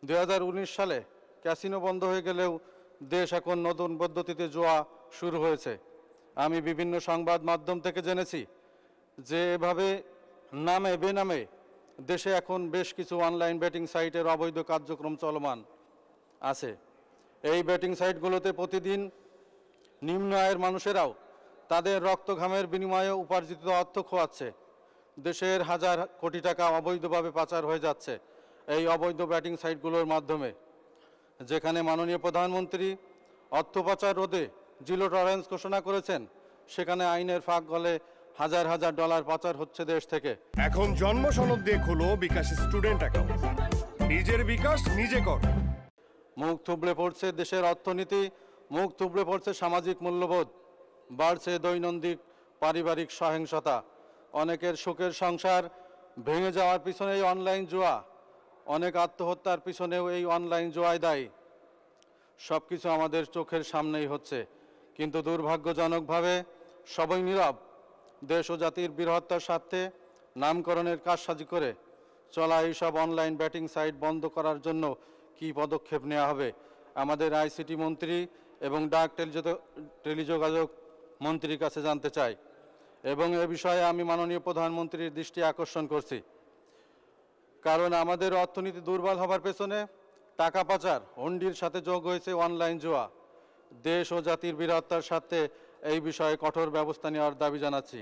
2019 সালে ক্যাসিনো বন্ধ হয়ে গেলেও দেশ এখন নতুন পদ্ধতিতে জুয়া শুরু হয়েছে। আমি বিভিন্ন সংবাদ মাধ্যম থেকে জেনেছি যে এভাবে নামে বেনামে দেশে এখন বেশ কিছু অনলাইন বেটিং সাইটের অবৈধ কার্যক্রম চলমান আছে। এই বেটিং সাইটগুলোতে প্রতিদিন নিম্ন আয়ের মানুষেরাও তাদের রক্ত ঘামের বিনিময়ে উপার্জিত অর্থ খোয়াচ্ছে। দেশের হাজার কোটি টাকা অবৈধভাবে পাচার হয়ে যাচ্ছে এই অবৈধ ব্যাটিং সাইটগুলোর মাধ্যমে। যেখানে মাননীয় প্রধানমন্ত্রী অর্থ পাচার রোধে জিরো টলারেন্স ঘোষণা করেছেন, সেখানে আইনের ফাঁক গলে হাজার হাজার ডলার পাচার হচ্ছে দেশ থেকে। এখন জন্ম সনদ দিয়ে খোলো বিকাশ স্টুডেন্ট অ্যাকাউন্ট, নিজের বিকাশ নিজে কর। মুখ থুবড়ে পড়ছে দেশের অর্থনীতি, মুখ থুবড়ে পড়ছে সামাজিক মূল্যবোধ, বাড়ছে দৈনন্দিন পারিবারিক সহিংসতা। অনেকের সুখের সংসার ভেঙে যাওয়ার পিছনে এই অনলাইন জুয়া, অনেক আত্মহত্যার পিছনেও এই অনলাইন জুয়াই দায়ী। সব কিছু আমাদের চোখের সামনেই হচ্ছে, কিন্তু দুর্ভাগ্যজনকভাবে সবাই নীরব। দেশ ও জাতির বৃহত্তর স্বার্থে নামকরণের কারসাজি করে চলা এইসব অনলাইন ব্যাটিং সাইট বন্ধ করার জন্য কী পদক্ষেপ নেওয়া হবে আমাদের আইসিটি মন্ত্রী এবং ডাক টেলিযোগাযোগ মন্ত্রীর কাছে জানতে চাই। এবং এ বিষয়ে আমি মাননীয় প্রধানমন্ত্রীর দৃষ্টি আকর্ষণ করছি, কারণ আমাদের অর্থনীতি দুর্বল হবার পেছনে টাকা পাচার, হুন্ডির সাথে যোগ হয়েছে অনলাইন জুয়া। দেশ ও জাতির বৃহত্তর স্বার্থে এই বিষয়ে কঠোর ব্যবস্থা নেওয়ার দাবি জানাচ্ছি।